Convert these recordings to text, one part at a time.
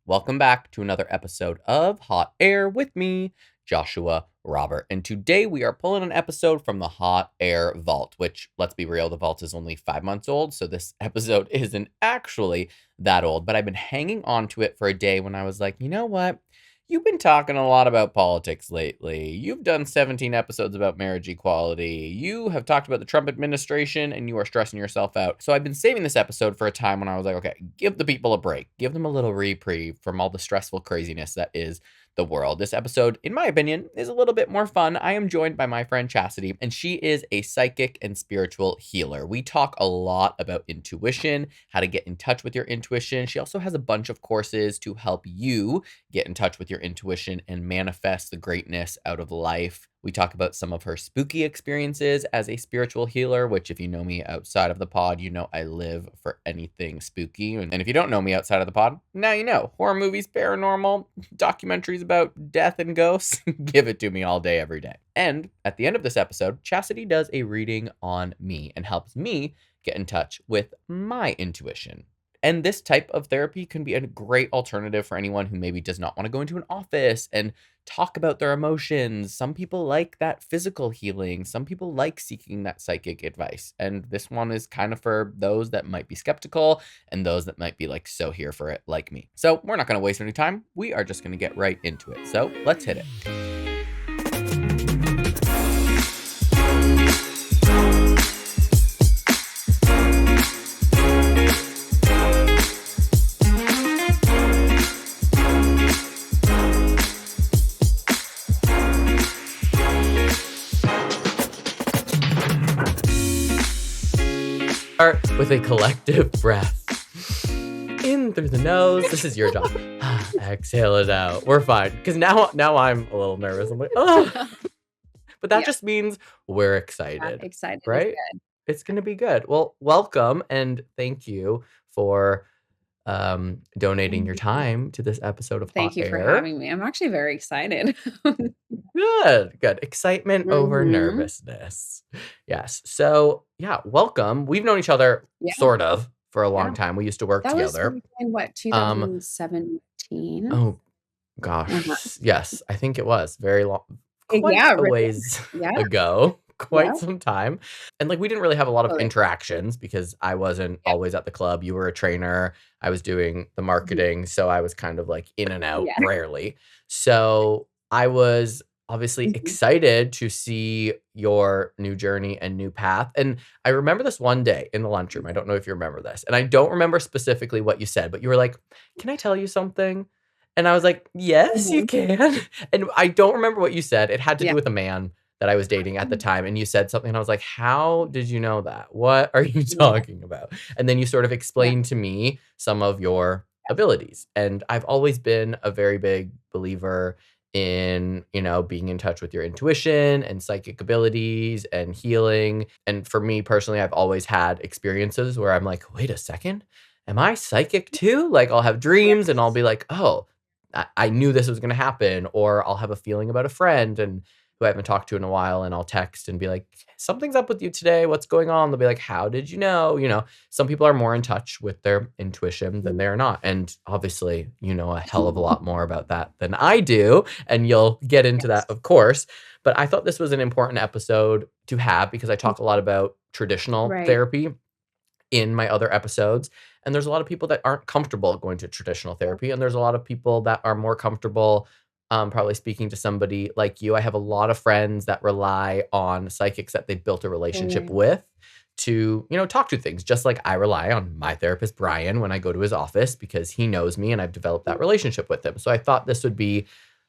Welcome back to another episode of Hot Air with me, Joshua Robert. And today we are pulling an episode from the Hot Air Vault, which, let's be real, the vault is only 5 months old. So this episode isn't actually that old, but I've been hanging on to it for a day when I was like, you know what? You've been talking a lot about politics lately. You've done 17 episodes about marriage equality. You have talked about the Trump administration and you are stressing yourself out. So I've been saving this episode for a time when I was like, okay, give the people a break. Give them a little reprieve from all the stressful craziness that is the world. This episode, in my opinion, is a little bit more fun. I am joined by my friend Chassidy, and she is a psychic and spiritual healer. We talk a lot about intuition, how to get in touch with your intuition. She also has a bunch of courses to help you get in touch with your intuition and manifest the greatness out of life. We talk about some of her spooky experiences as a spiritual healer, which if you know me outside of the pod, you know I live for anything spooky. And if you don't know me outside of the pod, now you know. Horror movies, paranormal, documentaries about death and ghosts, give it to me all day, every day. And at the end of this episode, Chassidy does a reading on me and helps me get in touch with my intuition. And this type of therapy can be a great alternative for anyone who maybe does not want to go into an office and talk about their emotions. Some people like that physical healing. Some people like seeking that psychic advice. And this one is kind of for those that might be skeptical and those that might be like so here for it, like me. So we're not going to waste any time. We are just going to get right into it. So let's hit it. Start with a collective breath. In through the nose. This is your job. Exhale it out. We're fine. Because now I'm a little nervous. I'm like, oh. But that just means we're excited. Excited. Right? It's going to be good. Well, welcome and thank you for donating your time to this episode of Thank Hot you Air. for having me. I'm actually very excited. Good. Excitement over nervousness. Yes. So, yeah, welcome. We've known each other sort of for a long time. We used to work together. That was in what, 2017? Oh, gosh. Yes, I think it was very long. Quite a ways ago. Quite some time. And like we didn't really have a lot of interactions because I wasn't always at the club. You were a trainer. I was doing the marketing. So I was kind of like in and out rarely. So I was obviously excited to see your new journey and new path. And I remember this one day in the lunchroom. I don't know if you remember this. And I don't remember specifically what you said, but you were like, can I tell you something? And I was like, yes, you can. And I don't remember what you said. It had to do with a man that I was dating at the time. And you said something and I was like, how did you know that? What are you talking about? And then you sort of explained to me some of your abilities. And I've always been a very big believer in, being in touch with your intuition and psychic abilities and healing. And for me personally, I've always had experiences where I'm like, wait a second, am I psychic too? Like I'll have dreams and I'll be like, oh, I knew this was going to happen. Or I'll have a feeling about a friend and who I haven't talked to in a while, and I'll text and be like, something's up with you today. What's going on? They'll be like, how did you know? Some people are more in touch with their intuition than they're not. And obviously, you know a hell of a lot more about that than I do. And you'll get into that, of course. But I thought this was an important episode to have because I talk a lot about traditional therapy in my other episodes. And there's a lot of people that aren't comfortable going to traditional therapy. And there's a lot of people that are more comfortable probably speaking to somebody like you. I have a lot of friends that rely on psychics that they've built a relationship with to, talk to things, just like I rely on my therapist, Brian, when I go to his office because he knows me and I've developed that relationship with him. So I thought this would be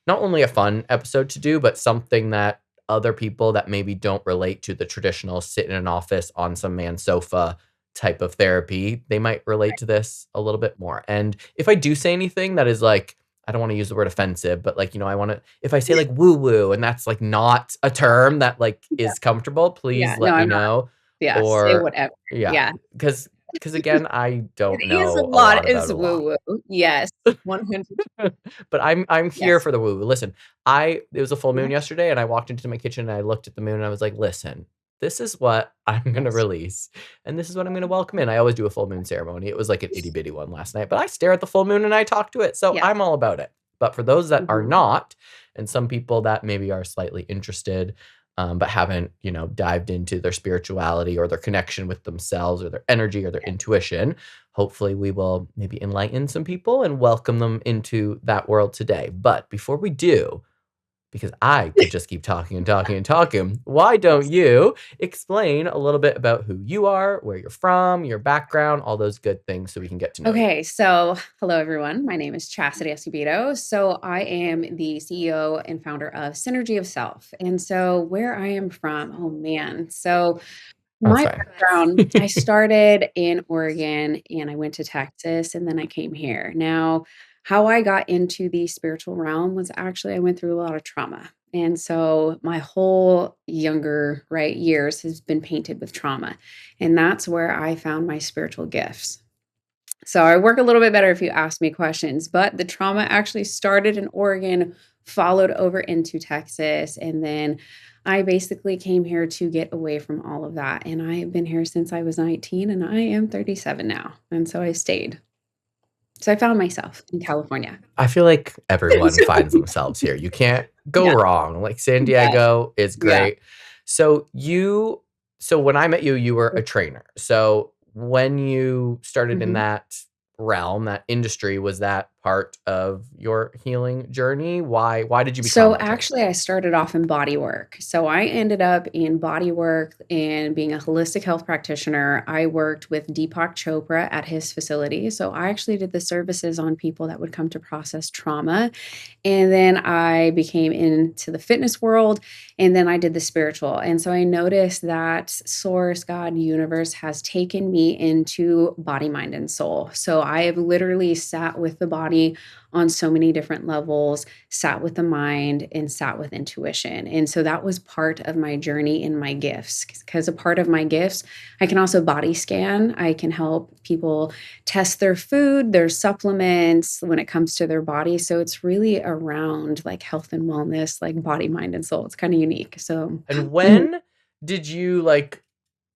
not only a fun episode to do, but something that other people that maybe don't relate to the traditional sit in an office on some man's sofa type of therapy, they might relate to this a little bit more. And if I do say anything that is like, I don't want to use the word offensive, but like, I want to, if I say like woo woo and that's like not a term that like is comfortable, please let me know. Yeah. Or say whatever. Yeah. Because again, I don't know. It is a lot is woo woo. Yes. 100%. But I'm here for the woo woo. Listen, it was a full moon yesterday and I walked into my kitchen and I looked at the moon and I was like, listen, this is what I'm gonna Yes. release, and this is what I'm gonna welcome in. I always do a full moon ceremony. It was like an itty bitty one last night, but I stare at the full moon and I talk to it, so Yes. I'm all about it. But for those that are Mhm. not, and some people that maybe are slightly interested, but haven't, dived into their spirituality or their connection with themselves or their energy or their intuition, hopefully we will maybe enlighten some people and welcome them into that world today. But before we do, because I could just keep talking and talking and talking. Why don't Yes. you explain a little bit about who you are, where you're from, your background, all those good things so we can get to know you? Okay, so hello everyone. My name is Chassidy Escobedo. So I am the CEO and founder of Synergy of Self. And so where I am from, oh man. So That's my fine. background, I started in Oregon and I went to Texas and then I came here. Now, how I got into the spiritual realm was actually I went through a lot of trauma. And so my whole younger, right, years has been painted with trauma. And that's where I found my spiritual gifts. So I work a little bit better if you ask me questions, but the trauma actually started in Oregon, followed over into Texas, and then I basically came here to get away from all of that. And I have been here since I was 19 and I am 37 now. And so I stayed. So I found myself in California. I feel like everyone So, finds themselves here. You can't go yeah. wrong. Like San Yes. Diego is Yeah. great. So so when I met you, you were a trainer. So when you started in Mhm. that realm, that industry, was that part of your healing journey? Why did you become So a trainer? actually, I started off in body work. So I ended up in body work and being a holistic health practitioner. I worked with Deepak Chopra at his facility. So I actually did the services on people that would come to process trauma. And then I became into the fitness world and then I did the spiritual. And so I noticed that source, God, universe has taken me into body, mind, and soul. So I have literally sat with the body on so many different levels, sat with the mind, and sat with intuition. And so that was part of my journey in my gifts. Because a part of my gifts, I can also body scan. I can help people test their food, their supplements when it comes to their body. So it's really around like health and wellness, like body, mind, and soul. It's kind of unique. So, And mhm. when did you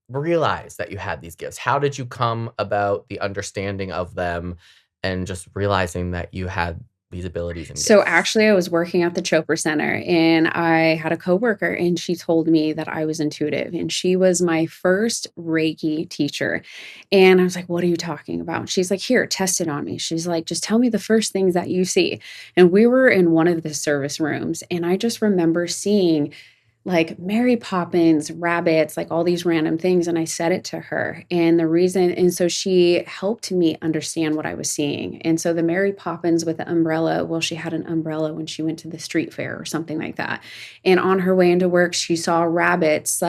realize that you had these gifts? How did you come about the understanding of them and just realizing that you had these abilities and So gifts? actually, I was working at the Chopra Center and I had a coworker and she told me that I was intuitive and she was my first Reiki teacher. And I was like, "What are you talking about?" She's like, "Here, test it on me." She's like, "Just tell me the first things that you see." And we were in one of the service rooms and I just remember seeing like Mary Poppins, rabbits, like all these random things. And I said it to her. And so she helped me understand what I was seeing. And so the Mary Poppins with the umbrella, well, she had an umbrella when she went to the street fair or something like that. And on her way into work, she saw rabbits.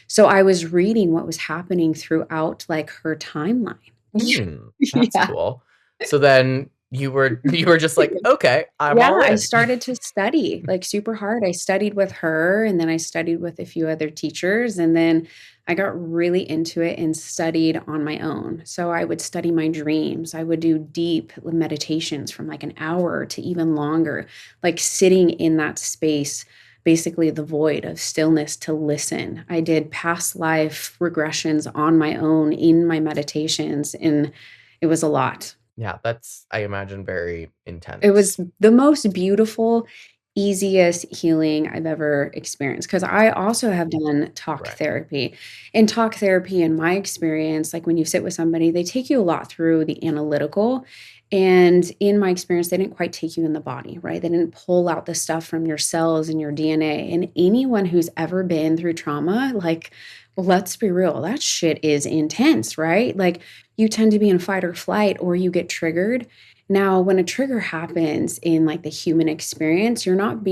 So I was reading what was happening throughout like her timeline. That's Yeah. cool. So then you were just like, "Okay, I'm Yeah, all I in." started to study, like, super hard. I studied with her, and then I studied with a few other teachers, and then I got really into it and studied on my own. So I would study my dreams. I would do deep meditations from, like, an hour to even longer, like, sitting in that space, basically the void of stillness to listen. I did past life regressions on my own in my meditations, and it was a lot. Yeah, that's, I imagine, very It was intense. the most beautiful, easiest healing I've ever experienced. Because I also have done talk Right. therapy. In talk therapy, in my experience, like, when you sit with somebody, they take you a lot through the analytical, and in my experience, they didn't quite take you in the body, right? They didn't pull out the stuff from your cells and your DNA, and anyone who's ever been through trauma, like, let's be real, that shit is intense, right? Like, you tend to be in fight or flight or you get triggered. Now, when a trigger happens in like the human experience, you're not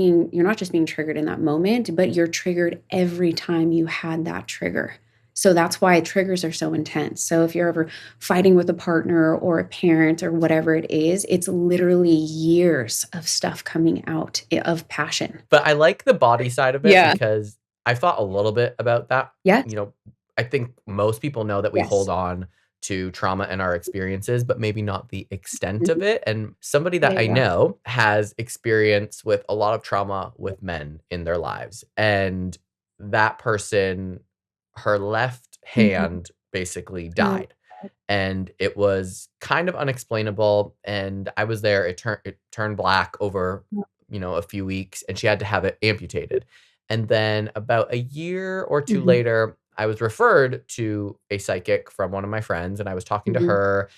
just being triggered in that moment, but you're triggered every time you had that trigger. So that's why triggers are so intense. So if you're ever fighting with a partner or a parent or whatever it is, it's literally years of stuff coming out of passion. But I like the body side of it Yeah. because I've thought a little bit about that. Yes. You know, I think most people know that we hold Yes. on to trauma and our experiences, but maybe not the extent of Mhm. it. And somebody Yeah. that I Yeah. know has experience with a lot of trauma with men in their lives. And that person, her left Mhm. hand basically Oh, died, and it was kind of unexplainable, and I was there. It turned black over, yeah. a few weeks, and she had to have it amputated. And then about a year or 2 Mhm, later, I was referred to a psychic from one of my friends, and I was talking to mhm, her,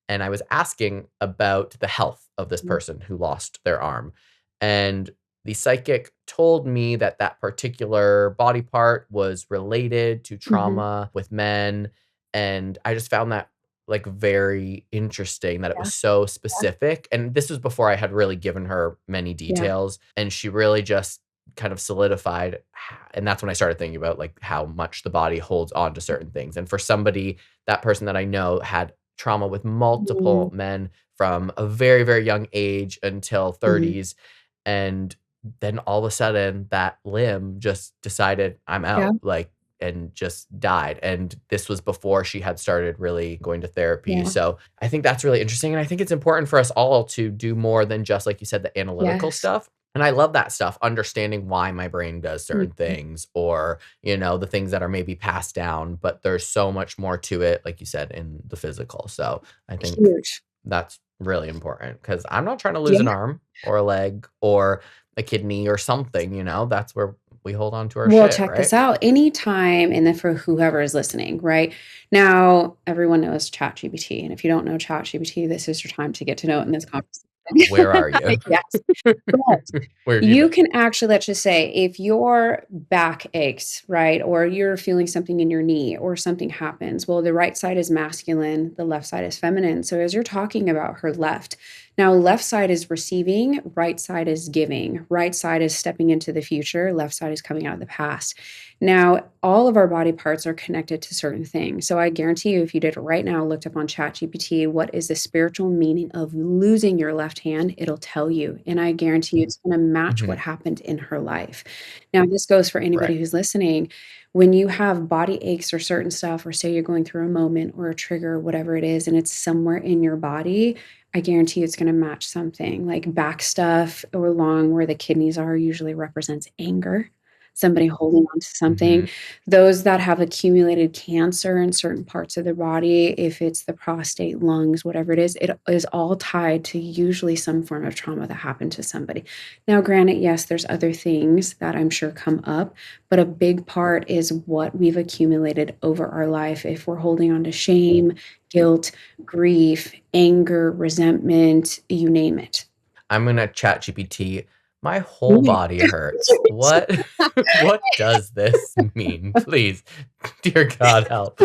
and I was asking about the health of this mhm. person who lost their arm. And the psychic told me that that particular body part was related to Mhm. trauma with men, and I just found that, like, very interesting that it Yeah, was so yeah, specific, and this was before I had really given her many yeah. details, and she really just kind of solidified and that's when I started thinking about, like, how much the body holds on to certain things, and for somebody that person that I know had trauma with multiple Mm, men from a very, very young age until mhm. 30s, and then all of a sudden, that limb just decided, "I'm Yeah, out," like, and just died, and this was before she had started really going to therapy, yeah. so I think that's really interesting, and I think it's important for us all to do more than just, like you said, the analytical Yes. stuff, and I love that stuff, understanding why my brain does certain Mhm. things or, the things that are maybe passed down, but there's so much more to it, like you said, in the physical, so I think Huge. that's really important because 'cause I'm not trying to lose an Yeah. arm or a leg or a kidney or something, that's where we hold on to our Well, shit, check right? this out. Anytime, and then for whoever is listening, right? Now, everyone knows ChatGPT, and if you don't know ChatGPT, this is your time to get to know it in this conversation. Where are you? Yes. But Where have you you been? can actually, let's just say, if your back aches, right, or you're feeling something in your knee or something happens, well, the right side is masculine, the left side is feminine. So as you're talking about her left, now left side is receiving, right side is giving, right side is stepping into the future, left side is coming out of the past. Now, all of our body parts are connected to certain things. So I guarantee you, if you did it right now, looked up on ChatGPT, what is the spiritual meaning of losing your left hand? It'll tell you. And I guarantee you it's going to match what Mhm. happened in her life. Now, this goes for Right. anybody who's listening. When you have body aches or certain stuff, or say you're going through a moment or a trigger, whatever it is, and it's somewhere in your body, I guarantee you it's going to match something like back stuff or along where the kidneys are usually represents anger, somebody holding on to something. Mhm. Those that have accumulated cancer in certain parts of their body, if it's the prostate, lungs, whatever it is all tied to usually some form of trauma that happened to somebody. Now, granted, yes, there's other things that I'm sure come up, but a big part is what we've accumulated over our life. If we're holding on to shame, guilt, grief, anger, resentment, you name it. I'm gonna ChatGPT, "My whole Do it. body hurts. What what does this mean? Please, dear God, help."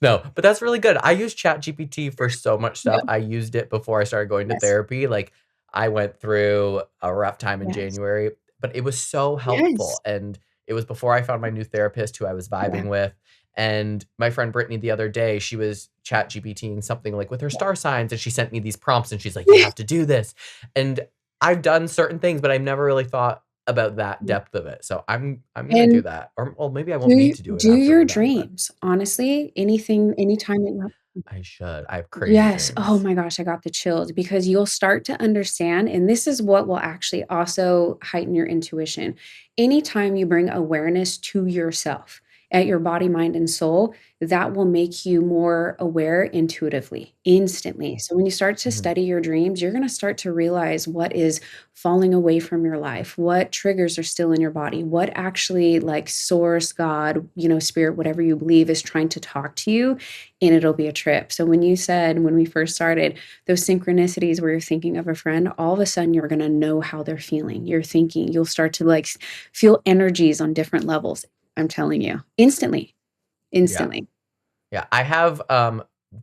No, but that's really good. I use ChatGPT for so much Yeah. stuff. I used it before I started going to Yes. therapy, like, I went through a rough time in Yes. January, but it was so Yes. helpful, and it was before I found my new therapist who I was Yeah. vibing with, and my friend Brittany the other day, she was ChatGPTing something, like, with her Yeah. star signs, and she sent me these prompts, and she's like, "You have to do this," and I've done certain things, but I've never really thought about that depth of it, so I'm gonna do And that, or well, maybe I won't need to do it do after your we're done, but dreams. Honestly, anything anytime that you I should. I have crazy Yes. Oh dreams. my gosh, I got the chills because you'll start to understand, and this is what will actually also heighten your intuition. Anytime you bring awareness to yourself at your body, mind, and soul, that will make you more aware intuitively, instantly. So when you start to Mhm. study your dreams, you're going to start to realize what is falling away from your life, what triggers are still in your body, what actually like source, God, spirit, whatever you believe is trying to talk to you, and it'll be a trip. So when you said when we first started, those synchronicities where you're thinking of a friend, all of a sudden you're going to know how they're feeling. You're thinking, you'll start to like feel energies on different levels. I'm telling you, instantly, Yeah. instantly. Yeah, I have,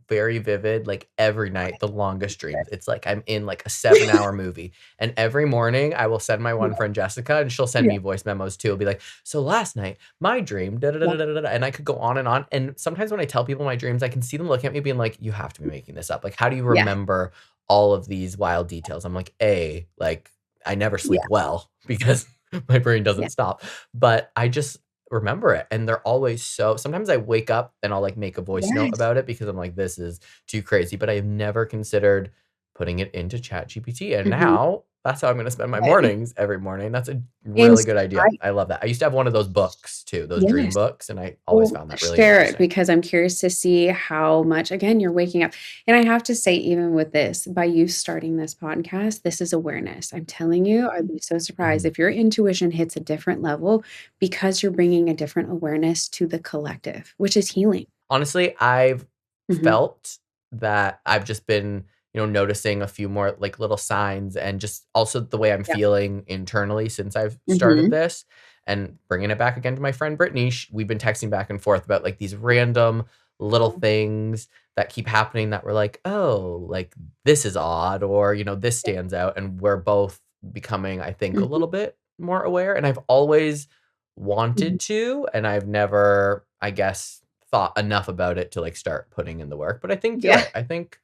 very vivid, like, every night, the longest dreams. It's like I'm in, like, a seven-hour movie, and every morning, I will send my one Yeah, friend Jessica, and she'll send yeah, me voice memos too. It'll be like, "So last night, my dream, da da da yeah, da da da da," and I could go on, and sometimes when I tell people my dreams, I can see them looking at me being like, "You have to be making this up. Like, how do you yeah, remember all of these wild details?" I'm like, "A, like, I never yeah, sleep well because my brain yeah. doesn't stop, but I just remember it, and they're always so sometimes I wake up and I'll, like, make a voice note Yes. about it because I'm like, "This is too crazy," but I have never considered putting it into ChatGPT, and Mhm. now That's how I'm gonna spend my Okay. mornings every morning. That's a And really good idea. I I love that. I used to have one of those books too, those dream yes. books, and I always Well, found that really share it interesting. because I'm curious to see how much again, you're waking up. And I have to say, even with this, by you starting this podcast, this is awareness. I'm telling you, I'd be so surprised Mhm. if your intuition hits a different level because you're bringing a different awareness to the collective, which is healing. Honestly, I've Mhm. felt that I've just been, noticing a few more, like, little signs and just also the way I'm Yeah. feeling internally since I've started Mhm. this, and bringing it back again to my friend Brittany, we've been texting back and forth about, like, these random little Yeah. things that keep happening that we're like, "Oh, like, this is odd," or, "This Yeah. stands out," and we're both becoming, I think, a Mhm. little bit more aware, and I've always Mhm. wanted to, and I've never, I guess, thought enough about it to, like, start putting in the work, but I think you're Yeah. right. I think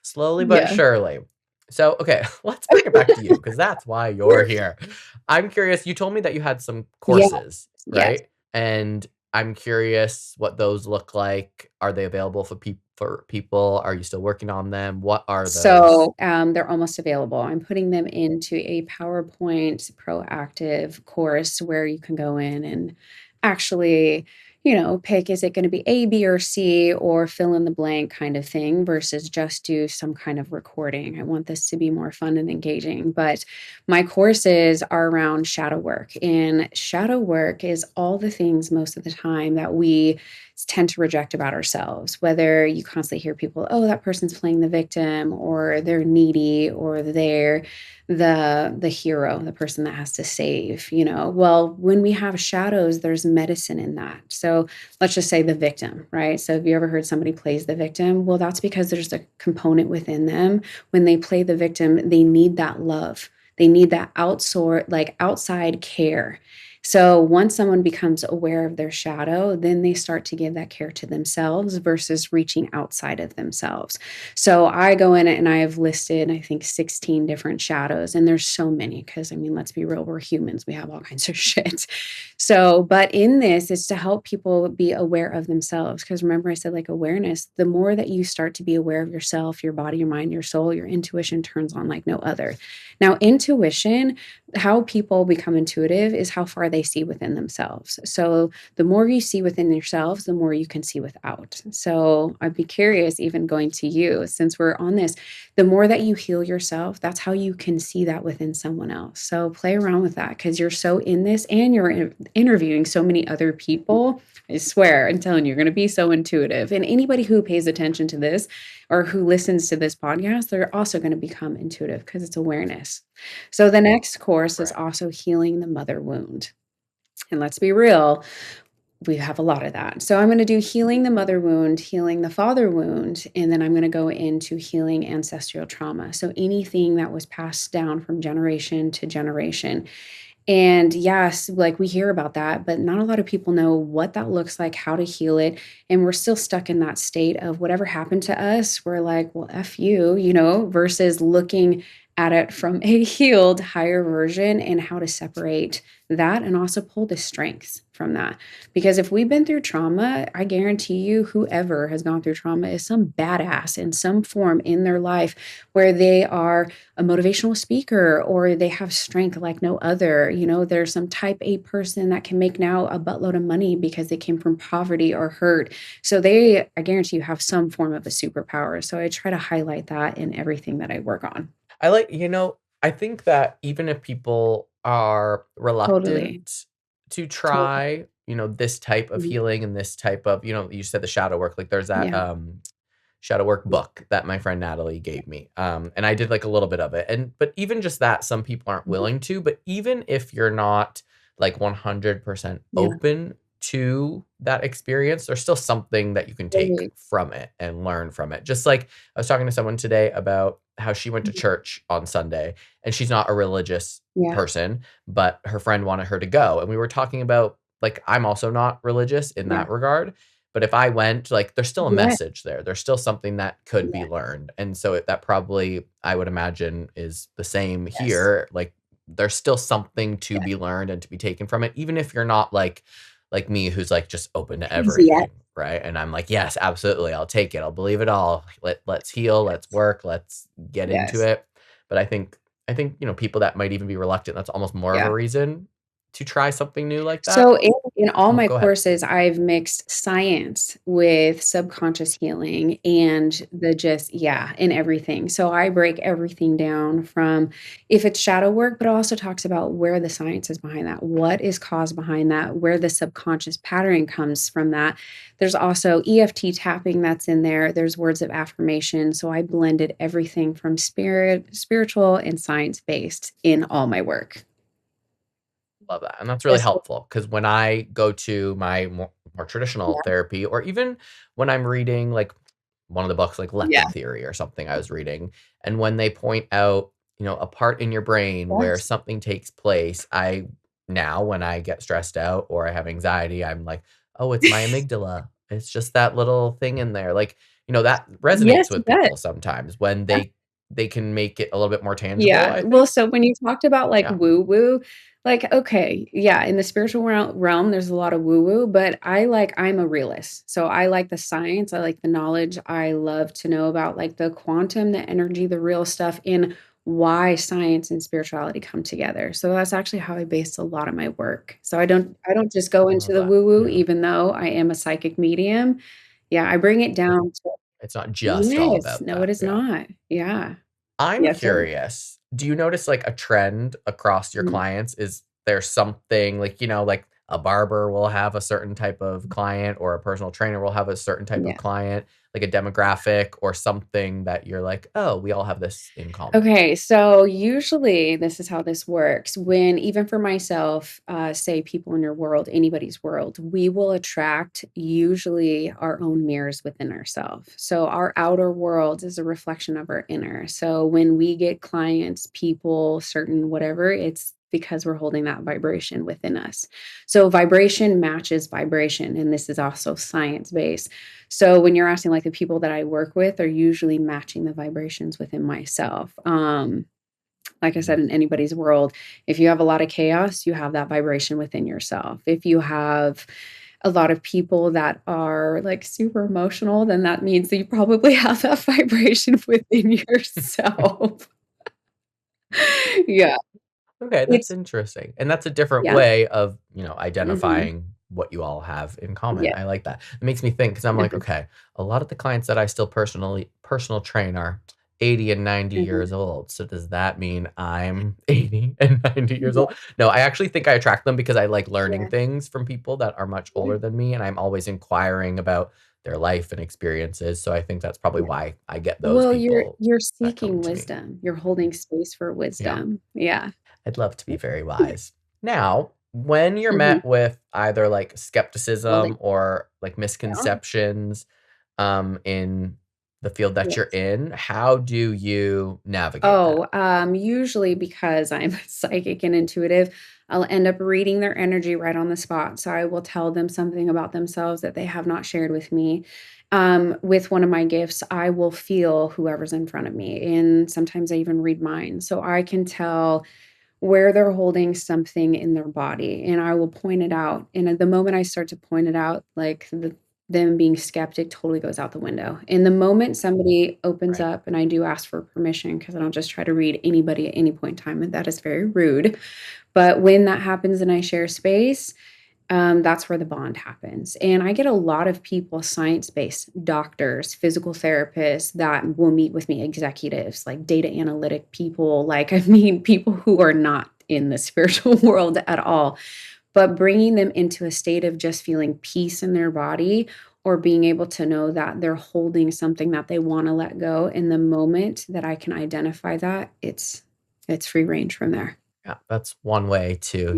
slowly but Yeah. surely. So, okay, let's bring it back to you because that's why you're here. I'm curious, you told me that you had some Yeah. courses, Yes. right? And I'm curious what those look like. Are they available for people? Are you still working on them? What are those? So, they're almost available. I'm putting them into a PowerPoint proactive course where you can go in and actually, pick is it going to be A, B, or C, or fill in the blank kind of thing versus just do some kind of recording. I want this to be more fun and engaging. But my courses are around shadow work. And shadow work is all the things most of the time that we tend to reject about ourselves, whether you constantly hear people, oh, that person's playing the victim or they're needy or they're the hero, the person that has to save, well, when we have shadows, there's medicine in that. So let's just say the victim, right? So have you ever heard somebody plays the victim? Well, that's because there's a component within them. When they play the victim, they need that love, they need that outside care. So once someone becomes aware of their shadow, then they start to give that care to themselves versus reaching outside of themselves. So I go in and I have listed, I think, 16 different shadows. And there's so many because, I mean, let's be real, we're humans, we have all kinds of shit. So, but in this is to help people be aware of themselves. Because remember, I said like awareness, the more that you start to be aware of yourself, your body, your mind, your soul, your intuition turns on like no other. Now, intuition, how people become intuitive is how far they see within themselves. So the more you see within yourselves, the more you can see without. So I'd be curious, even going to you, since we're on this, the more that you heal yourself, that's how you can see that within someone else. So play around with that because you're so in this and you're interviewing so many other people. I swear, I'm telling you, you're going to be so intuitive. And anybody who pays attention to this or who listens to this podcast, they're also going to become intuitive because it's awareness. So the next course is Right. also healing the mother wound. And let's be real, we have a lot of that. So I'm going to do healing the mother wound, healing the father wound, and then I'm going to go into healing ancestral trauma. So anything that was passed down from generation to generation. And yes, like we hear about that, but not a lot of people know what that looks like, how to heal it. And we're still stuck in that state of whatever happened to us. We're like, well, F you, versus looking at it from a healed higher version and how to separate that and also pull the strengths from that. Because if we've been through trauma, I guarantee you, whoever has gone through trauma is some badass in some form in their life where they are a motivational speaker or they have strength like no other. There's some type A person that can make now a buttload of money because they came from poverty or hurt. So I guarantee you, have some form of a superpower. So I try to highlight that in everything that I work on. I like I think that even if people are Totally. reluctant to Totally. try, this type of Mhm. healing and this type of, you said the shadow work, like there's that Yeah. shadow work book that my friend Natalie gave me. And I did like a little bit of it. But even just that, some people aren't Mhm. willing to. But even if you're not like 100% Yeah. open to that experience, there's still something that you can take Totally. from it and learn from it. Just like I was talking to someone today about how she went to Mhm. church on Sunday and she's not a religious Yeah. person, but her friend wanted her to go. And we were talking about like, I'm also not religious in Yeah. that regard, but if I went, like, there's still a Yeah. message there. There's still something that could be Yeah. learned. And so that probably, I would imagine, is the same Yes. here. Like, there's still something to Yeah. be learned and to be taken from it, even if you're not like me, who's like just open to Crazy yet. everything, right? And I'm like, yes, absolutely, I'll take it. I'll believe it all. Let's heal. Let's Yes. work. Let's get into Yes. it. But I think I think, people that might even be reluctant, that's almost more of a Yeah. reason to try something new like that. So in all Oh, my go ahead. courses, I've mixed science with subconscious healing and the just yeah, in everything. So I break everything down from if it's shadow work, but it also talks about where the science is behind that, what is caused behind that, where the subconscious pattern comes from that. There's also EFT tapping that's in there. There's words of affirmation. So I blended everything from spiritual and science based in all my work. Love that, and that's really Yes, so helpful because when I go to my more traditional yeah. therapy, or even when I'm reading, like, one of the books, like Yeah. Leptin Theory or something I was reading, and when they point out, a part in your brain where Yes. something takes place, now when I get stressed out or I have anxiety, I'm like, "Oh, it's my amygdala. It's just that little thing in there." Like, that Yes, resonates it with does. people sometimes when Yeah. they can make it a little bit more tangible, Yeah. I Well, think. so when you talked about, like, Yeah. woo-woo, like, okay, yeah, in the spiritual realm, there's a lot of woo-woo, but I'm a realist. So I like the science, I like the knowledge, I love to know about, like, the quantum, the energy, the real stuff, and why science and spirituality come together. So that's actually how I base a lot of my work. So I don't just go I into love the that. woo-woo, Yeah. even though I am a psychic medium. Yeah, I bring it down to It's not just all yes. about No, it that, is yeah. not. Yeah. I'm Yes, sir. curious, do you notice, like, a trend across your Mhm. clients? Is there something like, like a barber will have a certain type of client or a personal trainer will have a certain type of Yeah. client, like a demographic or something that you're like, "Oh, we all have this in common." Okay, so usually this is how this works. When even for myself, say people in your world, anybody's world, we will attract usually our own mirrors within ourselves. So our outer world is a reflection of our inner. So when we get clients, people, certain whatever, it's because we're holding that vibration within us. So vibration matches vibration, and this is also science based. So when you're asking, like, the people that I work with are usually matching the vibrations within myself. Like I said, Mhm. in anybody's world, if you have a lot of chaos, you have that vibration within yourself. If you have a lot of people that are like super emotional, then that means that you probably have that vibration within yourself. Yeah. Okay, that's It's interesting, and that's a different yeah. way of, Mhm. identifying what you all have in common. Yeah. I like that. It makes me think because 'cause I'm like, Mhm. "Okay, a lot of the clients that I still personal train are 80 and 90 Mhm. years old, so does that mean I'm 80 and 90 years Yeah. old?" No, I actually think I attract them because I like learning Yeah. things from people that are much Yeah. older than me, and I'm always inquiring about their life and experiences, so I think that's probably Yeah. why I get those Well, you're people you're that come seeking to me. wisdom. You're holding space for Yeah. wisdom. Yeah. I'd love to be very wise. Now, when you're Mhm. met with either like Well, they skepticism or like yeah. misconceptions in the field that you're Yes. in, how do you navigate that? Oh, usually because I'm psychic and intuitive, I'll end up reading their energy right on the spot. So I will tell them something about themselves that they have not shared with me. With one of my gifts, I will feel whoever's in front of me. And sometimes I even read mine. So I can tell where they're holding something in their body, and I will point it out, and at the moment I start to point it out, like, them being skeptic totally goes out the window, and the moment somebody opens Right. up and I do ask for permission, because I don't just try to read anybody at any point in time, and that is very rude, but when that happens and I share space, that's where the bond happens. And I get a lot of people, science based doctors, physical therapists that will meet with me, executives, like data analytic people, like I mean, people who are not in the spiritual world at all, but bringing them into a state of just feeling peace in their body or being able to know that they're holding something that they want to let go. In the moment that I can identify that, it's free range from there. Yeah, that's one way to,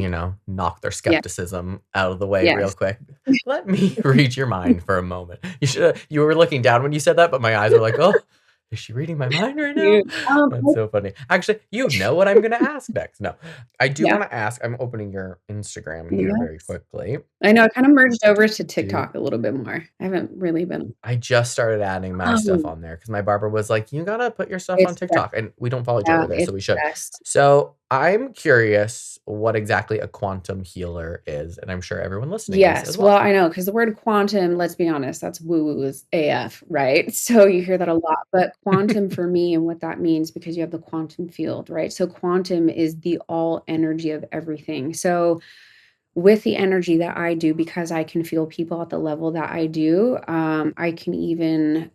knock their Yeah. skepticism out of the way real Yes. quick. Let me read your mind for a moment. You were looking down when you said that, but my eyes were like, "Oh, is she reading my mind right now?" You That's so funny. Actually, you know what I'm gonna ask next. No, I do yeah. wanna ask, I'm opening your Instagram here very Yes. quickly. I know, I kinda merged over to Do TikTok a little bit more. I haven't really been I just started adding my stuff oh, on there because my barber was like, "You gotta put your stuff on it's the best. TikTok," and we don't follow each Yeah, other there, so it's we the should. best. So I'm curious what exactly a quantum healer is, and I'm sure everyone listening is as Yes, well, well. I know, 'cause the word quantum, let's be honest, that's woo-woo as AF, right? So you hear that a lot, but quantum for me and what that means because you have the quantum field, right? So quantum is the all energy of everything. So with the energy that I do, because I can feel people at the level that I do, I can even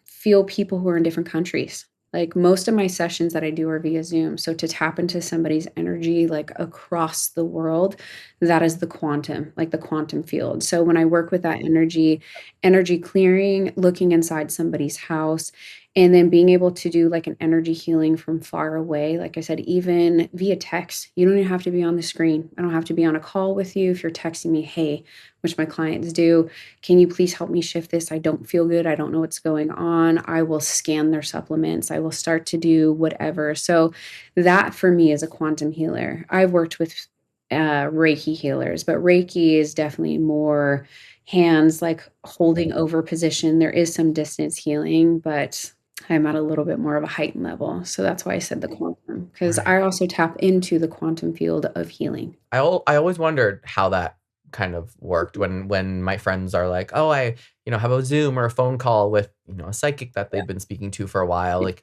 feel people who are in different countries. Like, most of my sessions that I do are via Zoom, so to tap into somebody's energy, like, across the world, that is the quantum, like, the quantum field. So when I work with that energy clearing, looking inside somebody's house, and then being able to do, like, an energy healing from far away, like I said, even via text. You don't even have to be on the screen. I don't have to be on a call with you if you're texting me, "Hey," which my clients do, "Can you please help me shift this? I don't feel good. I don't know what's going on." I will scan their supplements. I will start to do whatever. So that for me is a quantum healer. I've worked with Reiki healers, but Reiki is definitely more hands like holding over position. There is some distance healing, but I'm at a little bit more of a heightened level. So that's why I said the quantum, because Right. I also tap into the quantum field of healing. I always wondered how that kind of worked when my friends are like, "Oh, have a Zoom or a phone call with, a psychic that Yeah. they've been speaking to for a while." Like,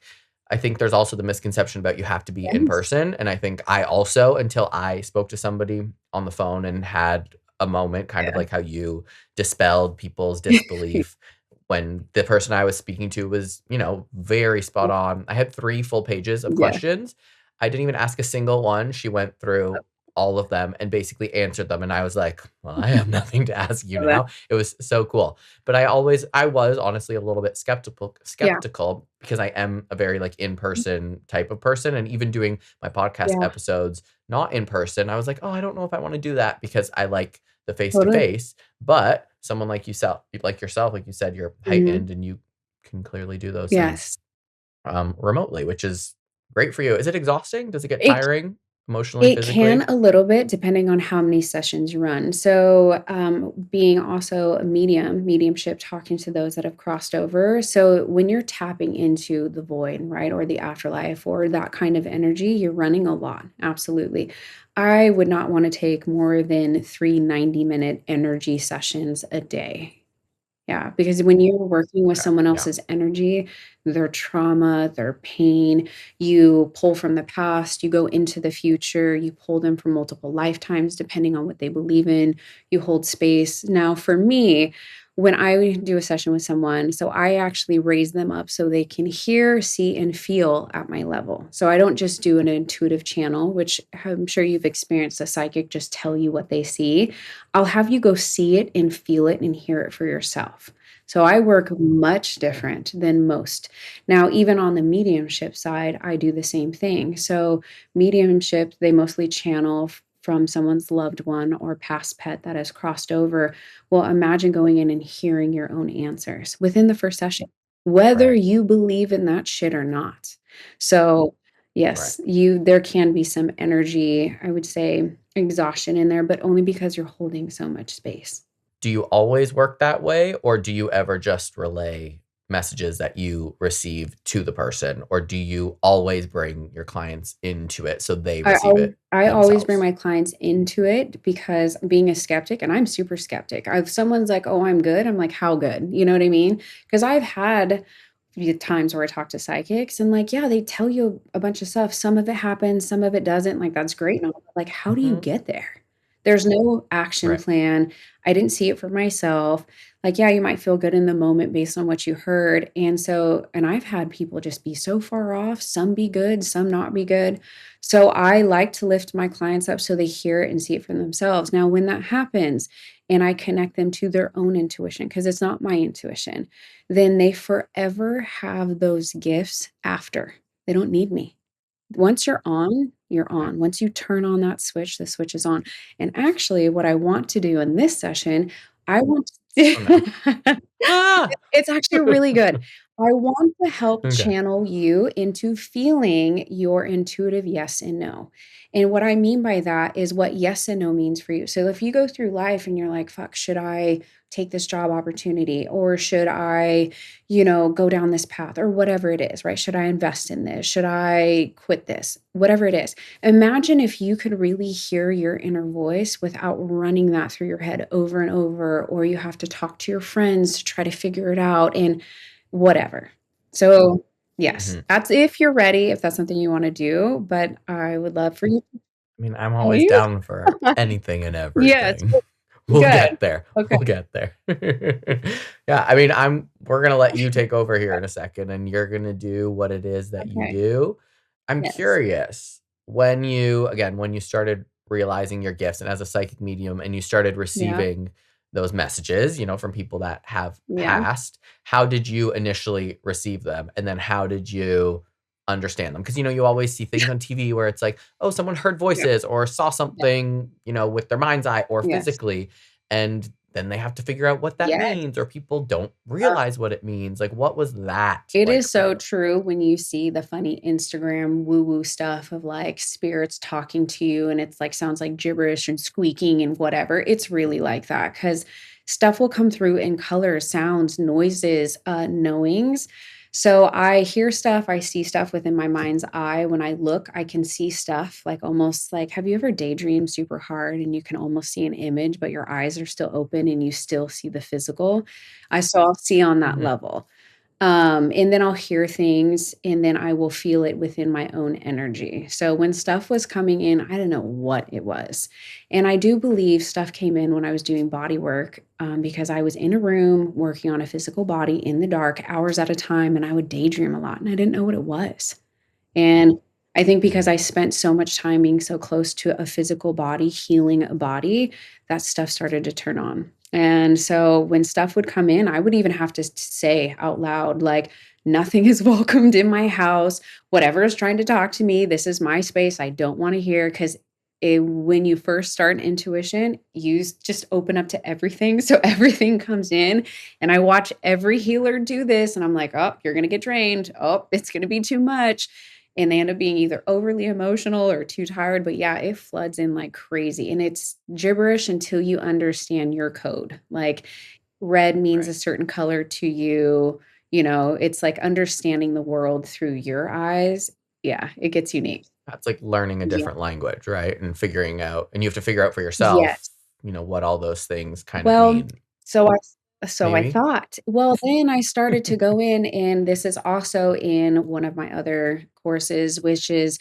I think there's also the misconception about you have to be in Yes. person, and I think I also, until I spoke to somebody on the phone and had a moment, kind of Yeah. like how you dispelled people's disbelief when the person I was speaking to was, very spot on. I had 3 full pages of Yeah. questions. I didn't even ask a single one. She went through all of them and basically answered them, and I was like, "Well, I have nothing to ask you Love that. now." It was so cool. But I was honestly a little bit Yeah. skeptical because I am a very, like, in-person type of person, and even doing my podcast Yeah. episodes not in person, I was like, "Oh, I don't know if I wanna do that," because I like the Totally. face-to-face, but someone like yourself, like you said, you're Mhm. heightened and you can clearly do those things, Yes. remotely, which is great for you. Is it exhausting? Does it get It tiring emotionally, it can physically? a little bit depending on how many sessions you run. So, being also a mediumship, talking to those that have crossed over. So, when you're tapping into the void, right, or the afterlife or that kind of energy, you're running a lot. Absolutely. I would not want to take more than 3 90-minute energy sessions a day. Yeah, because when you're working with Okay, someone yeah. else's energy, their trauma, their pain, you pull from the past, you go into the future, you pull them from multiple lifetimes depending on what they believe in, you hold space. Now, for me, when I do a session with someone, so I actually raise them up so they can hear, see, and feel at my level. So I don't just do an intuitive channel, which I'm sure you've experienced a psychic just tell you what they see. I'll have you go see it and feel it and hear it for yourself. So I work much different than most. Now, even on the mediumship side, I do the same thing. So, mediumship, they mostly channel from someone's loved one or past pet that has crossed over. Well, imagine going in and hearing your own answers within the first session, whether Right, you believe in that shit or not. So, right. yes, there can be some energy, I would say, exhaustion in there, but only because you're holding so much space. Do you always work that way, or do you ever just relay messages that you receive to the person, or do you always bring your clients into it so they receive it I always bring themselves? my clients into it because being a skeptic, and I'm super skeptic. If someone's like, "Oh, I'm good," I'm like, "How good?" You know what I mean? Because I've had the times where I talk to psychics and like, yeah, they tell you a bunch of stuff. Some of it happens, some of it doesn't. Like, that's great. And I'm like, how do you Mhm. get there? There's no action Right. plan. I didn't see it for myself. Like, yeah, you might feel good in the moment based on what you heard. And so, and I've had people just be so far off, some be good, some not be good. So I like to lift my clients up so they hear it and see it for themselves. Now, when that happens and I connect them to their own intuition, because it's not my intuition, then they forever have those gifts after. They don't need me. Once you're on, you're Right. on. Once you turn on that switch, the switch is on. And actually, what I want to do in this session, I want Oh, no. to Ah! it's actually really good. I want to help Okay. channel you into feeling your intuitive yes and no. And what I mean by that is what yes and no means for you. So if you go through life and you're like, fuck, should I take this job opportunity or should I, go down this path or whatever it is, right? Should I invest in this? Should I quit this? Whatever it is. Imagine if you could really hear your inner voice without running that through your head over and over, or you have to talk to your friends to try to figure it out. And whatever. So, yes, Mhm. that's if you're ready, if that's something you wanna do, but I would love for you to I mean, I'm tell always you. down for anything and Yes, everything. good, We'll good. get there. Okay, We'll get there. Yeah, I mean, we're gonna let you take over here in a second, and you're gonna do what it is that you okay, do. I'm yes, curious, when you started realizing your gifts and as a psychic medium and you started yeah, receiving those messages, from people that have yeah, passed, how did you initially receive them? And then how did you understand them? Because, you always see things on TV where it's like, oh, someone heard yeah, voices or saw yeah, something, with their mind's eye or yes, physically, and then they have to figure out what that yes. means, or people don't realize what it means. Like, what was that It like is for so you? true when you see the funny Instagram woo-woo stuff of, like, spirits talking to you, and it's, like, sounds like gibberish and squeaking and whatever. It's really like that because stuff will come through in colors, sounds, noises, knowings. So, I hear stuff, I see stuff within my mind's eye. When I look, I can see stuff, like, almost like have you ever daydreamed super hard and you can almost see an image, but your eyes are still open and you still see the physical? I'll see on that Mhm. level. And then I'll hear things and then I will feel it within my own energy. So when stuff was coming in, I don't know what it was. And I do believe stuff came in when I was doing body work because I was in a room working on a physical body in the dark, hours at a time, and I would daydream a lot and I didn't know what it was. And I think because I spent so much time being so close to a physical body, healing a body, that stuff started to turn on. And so when stuff would come in, I would even have to say out loud, like, nothing is welcomed in my house. Whatever is trying to talk to me, this is my space. I don't want to hear because when you first start intuition, just open up to everything. So everything comes in. And I watch every healer do this. And I'm like, oh, you're going to get drained. Oh, it's going to be too much and they end up being either overly emotional or too tired. But yeah, it floods in like crazy. And it's gibberish until you understand your code. Like red means Right. a certain color to you. It's like understanding the world through your eyes. Yeah, it gets unique. That's like learning a Yeah. different language, right? And you have to figure out for yourself, Yes. what all those things kind of Well, mean, so I maybe? thought, well, then I started to go in, and this is also in one of my other courses, which is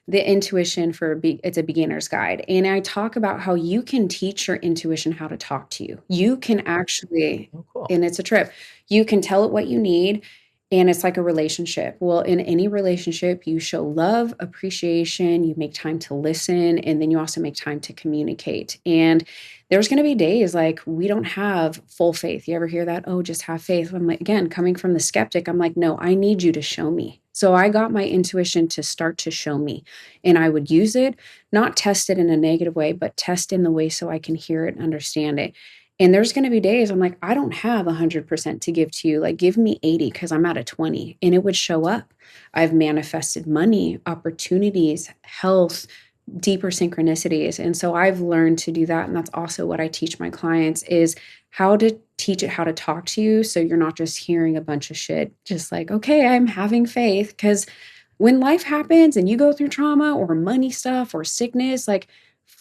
the intuition for it's a beginner's guide. And I talk about how you can teach your intuition how to talk to you. You can actually, Oh, cool. and it's a trip, you can tell it what you need. And it's like a relationship. Well, in any relationship, you show love, appreciation, you make time to listen, and then you also make time to communicate. And there's going to be days like we don't have full faith. You ever hear that? Oh, just have faith. I'm like, again, coming from the skeptic, I'm like, no, I need you to show me. So I got my intuition to start to show me. And I would use it, not test it in a negative way, but test in the way so I can hear it and understand it. And there's going to be days I'm like, I don't have 100% to give to you. Like, give me 80 because I'm at a 20. And it would show up. I've manifested money, opportunities, health, deeper synchronicities. And so I've learned to do that. And that's also what I teach my clients is how to teach it how to talk to you. So you're not just hearing a bunch of shit, just like, okay, I'm having faith. Because when life happens and you go through trauma or money stuff or sickness, like,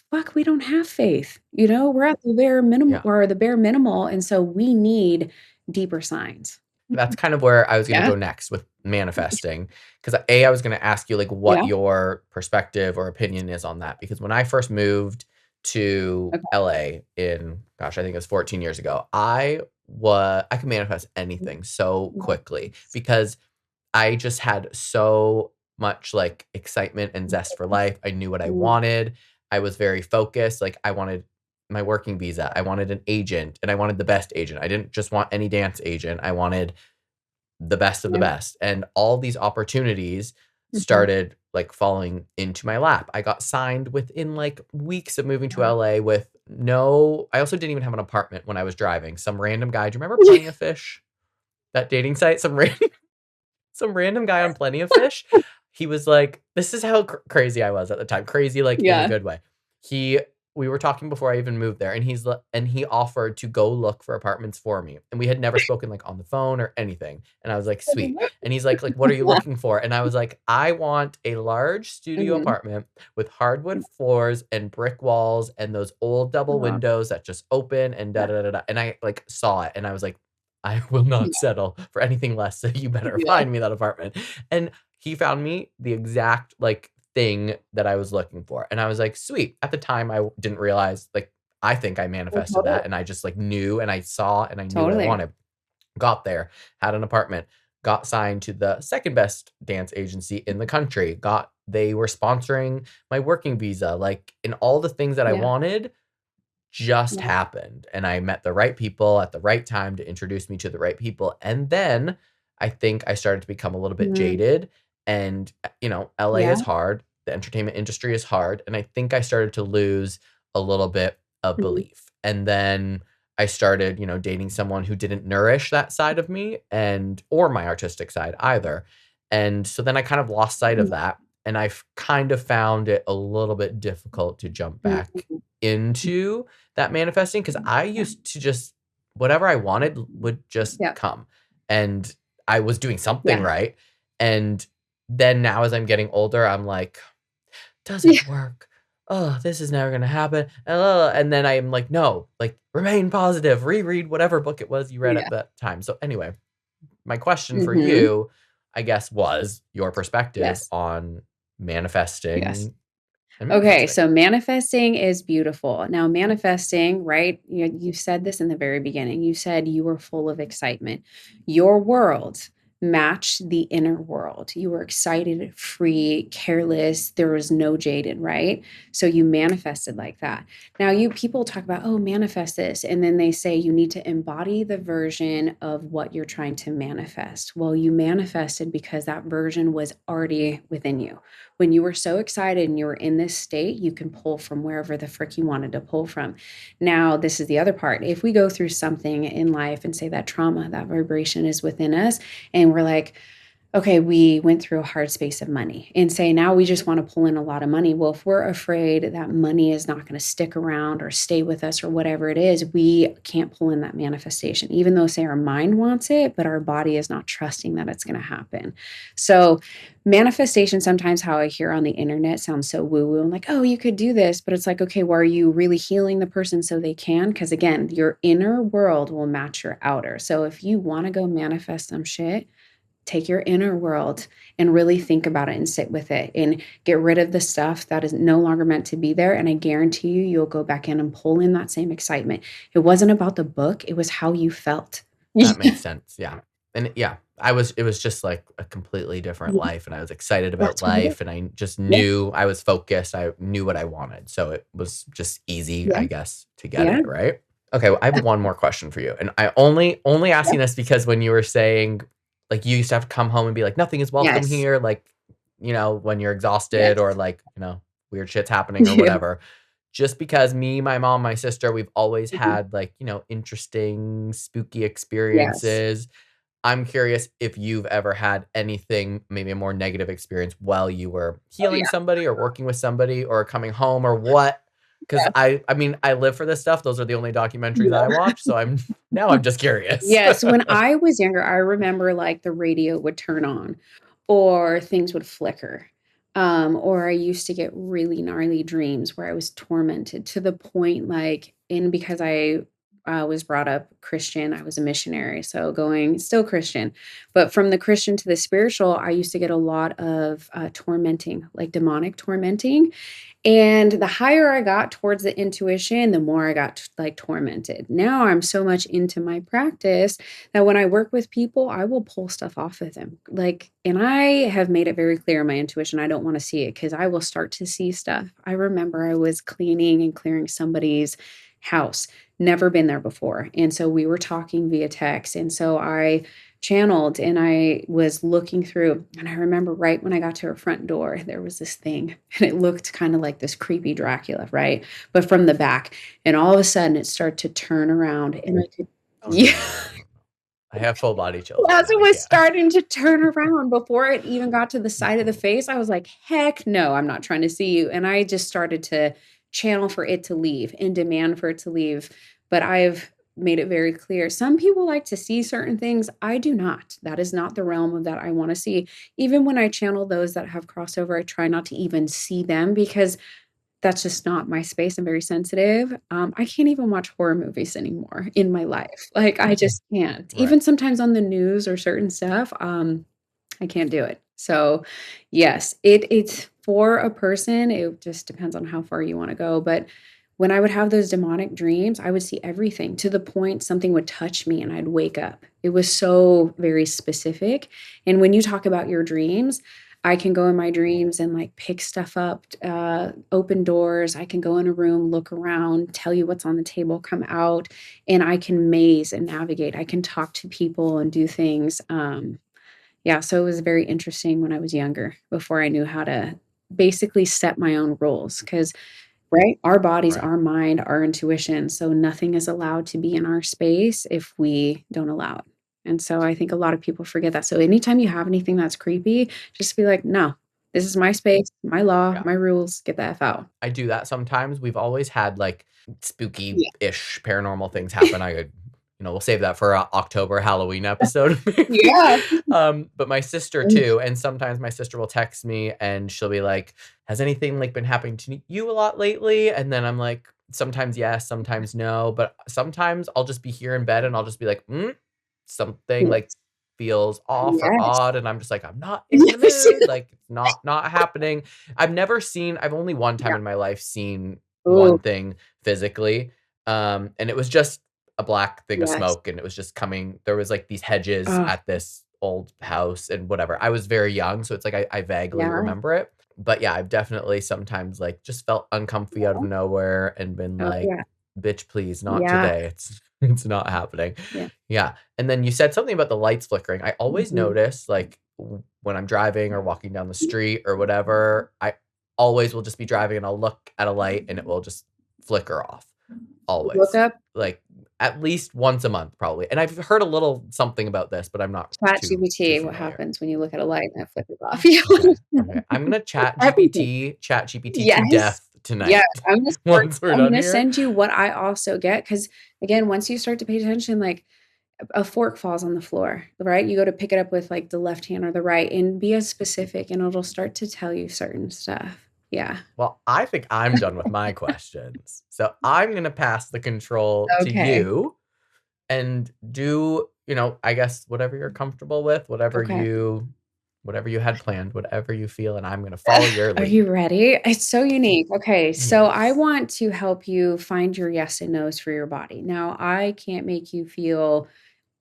fuck, we don't have faith. We're at the bare minimum Yeah. or the bare minimal. And so we need deeper signs. That's kind of where I was gonna Yeah. go next with manifesting, because I was gonna ask you, like, what Yeah. your perspective or opinion is on that, because when I first moved to Okay. LA in, gosh, I think it was 14 years ago, I could manifest anything so quickly Yes. because I just had so much, like, excitement and zest for life. I knew what I Mm, wanted. I was very focused, like, I wanted my working visa, I wanted an agent, and I wanted the best agent. I didn't just want any dance agent, I wanted the best of the yeah. best, and all these opportunities Mhm. started, like, falling into my lap. I got signed within, like, weeks of moving to Yeah. LA with no I also didn't even have an apartment when I was driving. Some random guy, do you remember Plenty of Fish? that dating site, some random guy on Plenty of Fish. He was like, this is how crazy I was at the time. Crazy, like in a Yeah. good way. He We were talking before I even moved there, and he offered to go look for apartments for me. And we had never spoken like on the phone or anything. And I was like, sweet. And he's like, what are you looking for? And I was like, I want a large studio Mhm. apartment with hardwood floors and brick walls and those old double Aw, windows that just open and da yeah. da da da. And I like saw it and I was like, I will not Yeah. settle for anything less, so you better Yeah. find me that apartment. And he found me the exact, like, thing that I was looking for, and I was like, "Sweet." At the time, I didn't realize, like, I think I Well, manifested totally. that, and I just, like, knew, and I saw, and I knew what I Totally. wanted. Got there, had an apartment, got signed to the 2nd best dance agency in the country, got they were sponsoring my working visa, like, and all the things that I Yeah. wanted just Yeah. happened, and I met the right people at the right time to introduce me to the right people, and then I think I started to become a little bit Mhm. jaded, and, LA Yeah. is hard, the entertainment industry is hard, and I think I started to lose a little bit of Mhm. belief, and then I started, dating someone who didn't nourish that side of me or my artistic side either, and so then I kind of lost sight of Mhm. that, and I've kind of found it a little bit difficult to jump back Mhm. into that manifesting, because I Yeah. used to just whatever I wanted would just Yeah. come, and I was doing something Yeah. right, and then now as I'm getting older, I'm like, Yeah. "Doesn't work. Oh, this is never gonna happen, and then I'm like, "No, like, remain positive, reread whatever book it was you read Yeah. at that time." So, anyway, my question for Mhm. you, I guess, was your perspective Yes. on Yes. manifesting and Okay, manifesting. so manifesting is beautiful. Now, manifesting, right? You said this in the very beginning. You said you were full of excitement. Your world matched the inner world. You were excited, free, careless. There was no jaded, right? So you manifested like that. Now, you people talk about, oh, manifest this. And then they say you need to embody the version of what you're trying to manifest. Well, you manifested because that version was already within you. When you were so excited and you were in this state, you can pull from wherever the frick you wanted to pull from. Now, this is the other part. If we go through something in life and say that trauma, that vibration is within us, and we're like, okay, we went through a hard space of money and say now we just want to pull in a lot of money. Well, if we're afraid that money is not going to stick around or stay with us or whatever it is, we can't pull in that manifestation, even though, say, our mind wants it, but our body is not trusting that it's going to happen. So, manifestation, sometimes how I hear on the internet sounds so woo woo. I'm like, oh, you could do this. But it's like, okay, well, are you really healing the person so they can? Because again, your inner world will match your outer. So, if you want to go manifest some shit, take your inner world and really think about it and sit with it and get rid of the stuff that is no longer meant to be there. And I guarantee you, you'll go back in and pull in that same excitement. It wasn't about the book, it was how you felt. That Yeah. makes sense, yeah, and yeah, it was just, like, a completely different Mhm. life, and I was excited about That's what it is. life, and I just Yeah. knew I was focused, I knew what I wanted, so it was just easy, Yeah. I guess, to get Yeah. it, right? Okay, well, I have one more question for you, and I only Yeah. asking this because when you were saying, like, you used to have to come home and be like, "Nothing is welcome Yes. here," like, when you're exhausted or, Yes. like, weird shit's happening or Yeah. whatever. Just because me, my mom, my sister, we've always Mhm. had, like, interesting, spooky Yes. experiences. I'm curious if you've ever had anything, maybe a more negative experience while you were Oh, healing yeah. somebody or working with somebody or coming home or what? Because Yes. I mean, I live for this stuff. Those are the only documentaries I Yeah. watch, so I'm now I'm just curious. Yes, when I was younger, I remember, like, the radio would turn on or things would flicker, or I used to get really gnarly dreams where I was tormented to the point, like and because I was brought up Christian, I was a missionary, so going still Christian, but from the Christian to the spiritual, I used to get a lot of, tormenting, like demonic tormenting, and the higher I got towards the intuition, the more I got like tormented. Now I'm so much into my practice that when I work with people, I will pull stuff off of them. Like, and I have made it very clear in my intuition, I don't want to see it because I will start to see stuff. I remember I was cleaning and clearing somebody's house, never been there before. And so we were talking via text. And so I channeled and I was looking through. And I remember right when I got to her front door, there was this thing and it looked kind of like this creepy Dracula, right? But from the back. And all of a sudden it started to turn around and I could, Oh, yeah. no. I have full body chills right As now. it I was can't. starting to turn around, before it even got to the side of the face, I was like, "Heck no, I'm not trying to see you." And I just started to channel for it to leave and demand for it to leave. But I've made it very clear. Some people like to see certain things. I do not. That is not the realm of that I want to see. Even when I channel those that have crossover, I try not to even see them because that's just not my space. I'm very sensitive. I can't even watch horror movies anymore in my life. Like, I just can't. Right. Even sometimes on the news or certain stuff, I can't do it. So, yes, it's for a person, it just depends on how far you wanna go, but when I would have those demonic dreams, I would see everything to the point something would touch me and I'd wake up. It was so very specific, and when you talk about your dreams, I can go in my dreams and, like, pick stuff up, open doors, I can go in a room, look around, tell you what's on the table, come out, and I can maze and navigate. I can talk to people and do things, yeah, so it was very interesting when I was younger, before I knew how to basically set my own rules. Because right? Our bodies, Right. our mind, our intuition, so nothing is allowed to be in our space if we don't allow it. And so I think a lot of people forget that. So anytime you have anything that's creepy, just be like, "No, this is my space, my law, Yeah. my rules, get the F out." I do that sometimes. We've always had, like, Yeah. spooky-ish paranormal things happen. I could we'll save that for a October Halloween episode maybe. Yeah. But my sister Mm, too, and sometimes my sister will text me and she'll be like, "Has anything, like, been happening to you a lot lately?" And then I'm like, sometimes yes, sometimes no, but sometimes I'll just be here in bed and I'll just be like, "Mm, something, like, yes. feels off or Yes. odd," and I'm just like, "I'm not in the Yes. mood, like, it's not happening." I've only one time Yeah. in my life seen Ooh, one thing physically, and it was just a black thing of yes. smoke, and it was just coming there was, like, these hedges Oh, at this old house and whatever. I was very young, so it's like I vaguely yeah. remember it. But, yeah, I've definitely sometimes, like, just felt uncomfy out of Yeah. nowhere and been Oh, like, yeah. "Bitch, please, not Yeah. today. It's it's not happening." Yeah. Yeah, and then you said something about the lights flickering. I always Mhm. notice, like, when I'm driving or walking down the street or whatever, I always will just be driving and I'll look at a light and it will just flicker off, Look always. up Like, at least once a month, probably, and I've heard a little something about this, but I'm not too ChatGPT, what familiar. happens when you look at a light and it flickers off. Yeah. Okay, okay. I'm gonna chat Everything. GPT to Yes. death Yes, tonight I'm once we're done gonna here. send you what I also get because again, once you start to pay attention, like, a fork falls on the floor, right? You go to pick it up with, like, the left hand or the right, and be as specific, and it'll start to tell you certain stuff. Yeah. Well, I think I'm done with my questions, so I'm gonna pass the control to Okay. you and do, I guess whatever you're comfortable with, Okay. whatever you had planned, whatever you feel, and I'm gonna follow your Are you lead. ready? It's so unique. Okay, so I Yes. want to help you find your yes and no's for your body. Now, I can't make you feel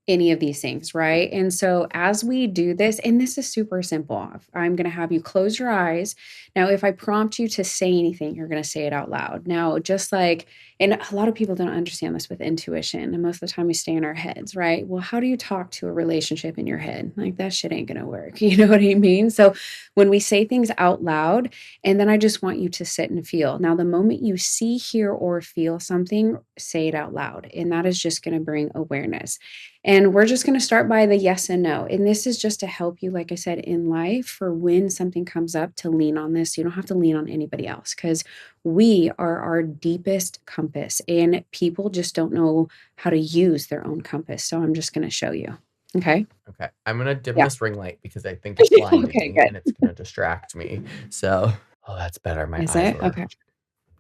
any of these things, right? And so as we do this, and this is super simple, I'm going to have you close your eyes. Now, if I prompt you to say anything, you're going to say it out loud. Now, just like, and a lot of people don't understand this with intuition. And most of the time we stay in our heads, right? Well, how do you talk to a relationship in your head? Like that shit ain't going to work. You know what I mean? So when we say things out loud, and then I just want you to sit and feel. Now, the moment you see, hear, or feel something, say it out loud. And that is just going to bring awareness. And we're just going to start by the yes and no. And this is just to help you, like I said, in life for when something comes up to lean on this. You don't have to lean on anybody else because we are our deepest compass and people just don't know how to use their own compass. So I'm just going to show you. Okay. Okay. I'm gonna dim Yeah. this ring light because I think it's blinding Okay, me and it's good. gonna distract me. So, oh, that's better. My Is eyes it? are Okay.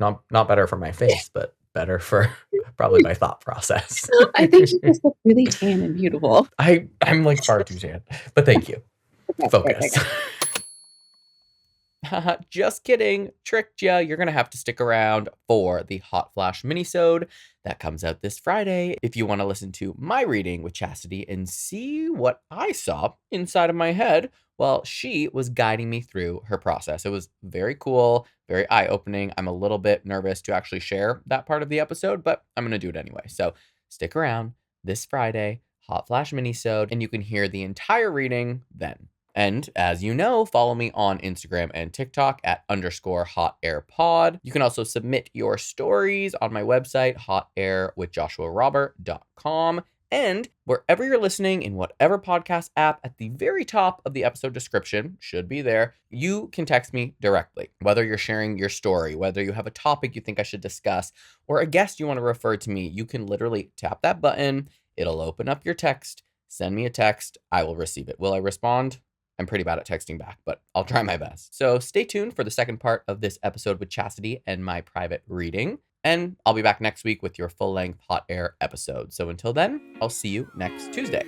not better for my face, but better for probably my thought process. I think you just look really tan and beautiful. I'm like far too tan, but thank you. Okay, okay, okay, Focus. okay. Just kidding. Tricked ya. You're going to have to stick around for the Hot Flash minisode that comes out this Friday if you want to listen to my reading with Chassidy and see what I saw inside of my head while she was guiding me through her process. It was very cool, very eye-opening. I'm a little bit nervous to actually share that part of the episode, but I'm going to do it anyway. So stick around this Friday, Hot Flash minisode, and you can hear the entire reading then. And as you know, follow me on Instagram and TikTok at _hotairpod. You can also submit your stories on my website, hotairwithjoshuarobert.com. And wherever you're listening, in whatever podcast app, at the very top of the episode description, should be there, you can text me directly. Whether you're sharing your story, whether you have a topic you think I should discuss, or a guest you want to refer to me, you can literally tap that button. It'll open up your text. Send me a text. I will receive it. Will I respond? I'm pretty bad at texting back, but I'll try my best. So stay tuned for the second part of this episode with Chassidy and my private reading. And I'll be back next week with your full-length hot air episode. So until then, I'll see you next Tuesday.